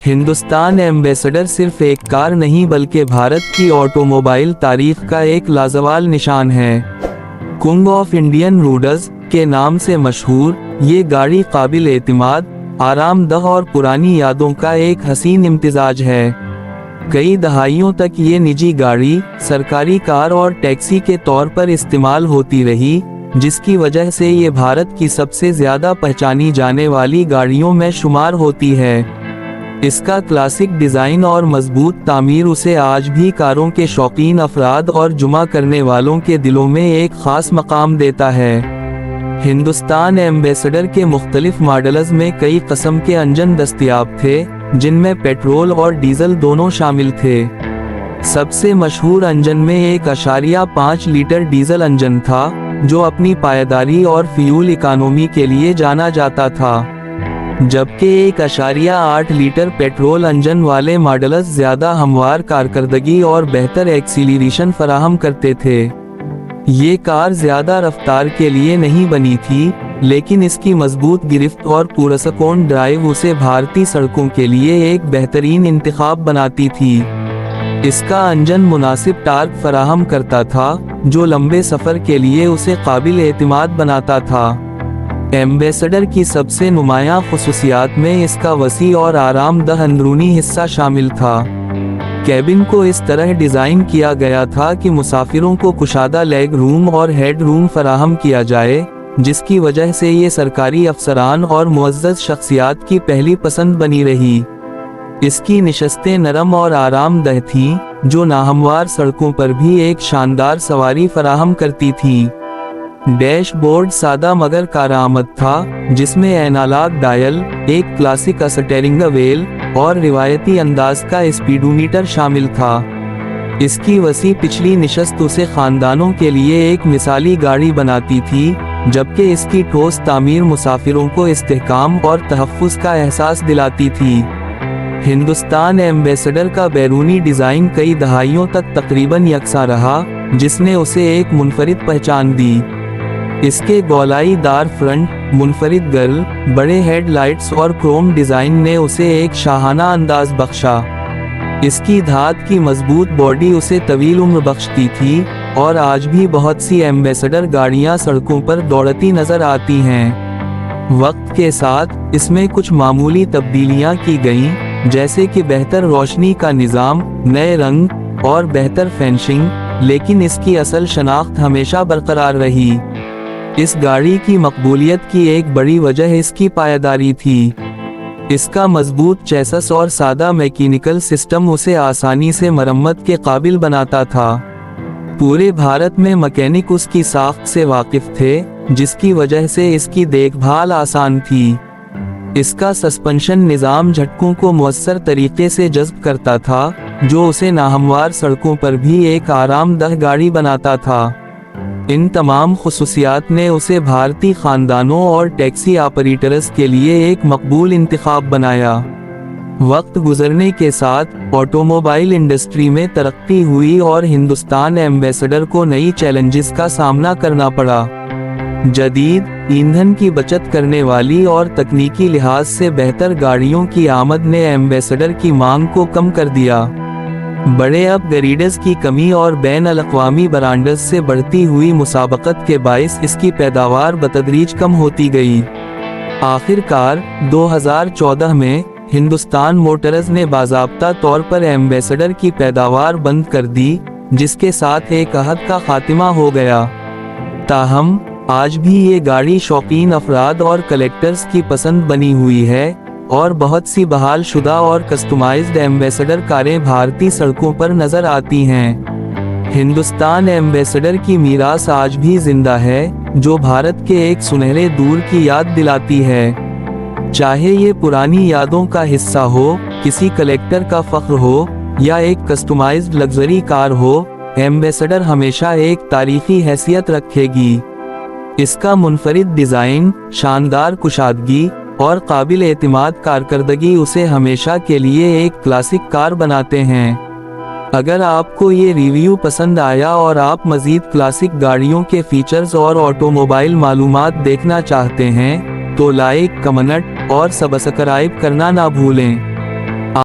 Hindustan ambassador सिर्फ एक car नहीं बल्कि भारत की ऑटोमोबाइल तारीख का एक लाजवाब निशान है। किंग ऑफ इंडियन रोड्स के नाम से मशहूर ये गाड़ी काबिल एतमाद, आरामदह और पुरानी यादों का एक हसीन इम्तिजाज है। कई दहाइयों तक ये निजी गाड़ी, सरकारी कार और टैक्सी के तौर पर इस्तेमाल होती रही, जिसकी वजह से ये भारत की सबसे ज़्यादा पहचानी जाने वाली गाड़ियों में शुमार होती है। इसका क्लासिक डिज़ाइन और मजबूत तामीर उसे आज भी कारों के शौकीन अफराद और जुमा करने वालों के दिलों में एक ख़ास मकाम देता है। हिंदुस्तान एम्बेसडर के मुख्तलिफ मॉडल्स में कई किस्म के इंजन दस्तयाब थे, जिनमें पेट्रोल और डीजल दोनों शामिल थे। सबसे मशहूर इंजन में 1.5 लीटर डीजल इंजन था, जो अपनी पायदारी और फ्यूल इकोनॉमी के लिए जाना जाता था, जबकि 1.8 लीटर पेट्रोल इंजन वाले मॉडल्स ज़्यादा हमवार कारकर्दगी और बेहतर एक्सीलरेशन फराहम करते थे। ये कार ज़्यादा रफ्तार के लिए नहीं बनी थी, लेकिन इसकी मजबूत गिरफ्त और पुरसकून ड्राइव उसे भारतीय सड़कों के लिए एक बेहतरीन इंतखाब बनाती थी। इसका इंजन मुनासिब टार्क फराहम करता था, जो लंबे सफ़र के लिए उसे काबिल एतमाद बनाता था। एम्बेसडर की सबसे नुमायां खुसूसियात में इसका वसी और आरामदह अंदरूनी हिस्सा शामिल था। कैबिन को इस तरह डिज़ाइन किया गया था कि मुसाफिरों को कुशादा लेग रूम और हेड रूम फराहम किया जाए, जिसकी वजह से ये सरकारी अफसरान और मुअज़्ज़ज़ शख्सियात की पहली पसंद बनी रही। इसकी नशस्तें नरम और आरामदह थीं, जो नाहमवार सड़कों पर भी एक शानदार सवारी फराहम करती थीं। डैशबोर्ड सादा मगर कारआमद था, जिसमें एनालॉग डायल, एक क्लासिक स्टीयरिंग व्हील और रिवायती अंदाज का स्पीडोमीटर शामिल था। इसकी वसी पिछली नशस्त उसे खानदानों के लिए एक मिसाली गाड़ी बनाती थी, जबकि इसकी ठोस तामीर मुसाफिरों को इस्तेहकाम और तहफ़्फ़ुज़ का एहसास दिलाती थी। हिंदुस्तान एम्बेसडर का बैरूनी डिज़ाइन कई दहाइयों तक तकरीबन यकसा रहा, जिसने उसे एक मुनफरिद पहचान दी। इसके गोलाई दार फ्रंट, मुनफरिद गर्ल, बड़े हेडलाइट्स और क्रोम डिज़ाइन ने उसे एक शाहाना अंदाज बख्शा। इसकी धात की मजबूत बॉडी उसे तवील उम्र बख्शती थी, और आज भी बहुत सी एम्बेसडर गाड़ियां सड़कों पर दौड़ती नजर आती हैं। वक्त के साथ इसमें कुछ मामूली तब्दीलियां की गईं, जैसे कि बेहतर रोशनी का निज़ाम, नए रंग और बेहतर फिनिशिंग, लेकिन इसकी असल शनाख्त हमेशा बरकरार रही। इस गाड़ी की मकबूलियत की एक बड़ी वजह इसकी पायदारी थी। इसका मजबूत चेसिस और सादा मैकेनिकल सिस्टम उसे आसानी से मरम्मत के काबिल बनाता था। पूरे भारत में मैकेनिक उसकी साख्त से वाकिफ थे, जिसकी वजह से इसकी देखभाल आसान थी। इसका सस्पेंशन निज़ाम झटकों को मुअस्सर तरीके से जज़्ब करता था, जो उसे नाहमवार सड़कों पर भी एक आरामदह गाड़ी बनाता था। इन तमाम खुसूसियात ने उसे भारतीय खानदानों और टैक्सी ऑपरेटर्स के लिए एक मकबूल इंतखाब बनाया। वक्त गुजरने के साथ ऑटोमोबाइल इंडस्ट्री में तरक्की हुई और हिंदुस्तान एम्बेसडर को नई चैलेंजेस का सामना करना पड़ा। जदीद ईंधन की बचत करने वाली और तकनीकी लिहाज से बेहतर गाड़ियों की आमद ने एम्बेसडर की मांग को कम कर दिया। बड़े अपग्रेड्स की कमी और बैन-अल-अक़वामी ब्रांड्स से बढ़ती हुई मुसाबकत के बाइस इसकी पैदावार बतदरीज कम होती गई। आखिरकार 2014 में हिंदुस्तान मोटर्स ने बाज़ाब्ता तौर पर एम्बेसडर की पैदावार बंद कर दी, जिसके साथ एक अहद का खात्मा हो गया। ताहम आज भी ये गाड़ी शौकीन अफराद और कलेक्टर्स की पसंद बनी हुई है, और बहुत सी बहाल शुदा और कस्टमाइज्ड एम्बेसडर कारें भारतीय सड़कों पर नजर आती हैं। हिंदुस्तान एम्बेसडर की मीरास आज भी जिंदा है, जो भारत के एक सुनहरे दूर की याद दिलाती है। चाहे ये पुरानी यादों का हिस्सा हो, किसी कलेक्टर का फख्र हो, या एक कस्टमाइज्ड लग्जरी कार हो, एम्बेसडर हमेशा एक तारीखी हैसियत रखेगी। इसका मुनफरिद डिज़ाइन, शानदार कुशादगी और काबिल एतमाद कारकर्दगी उसे हमेशा के लिए एक क्लासिक कार बनाते हैं। अगर आपको ये रिव्यू पसंद आया और आप मज़ीद क्लासिक गाड़ियों के फीचर्स और ऑटोमोबाइल मालूमात देखना चाहते हैं, तो लाइक, कमेंट और सब्सक्राइब करना ना भूलें।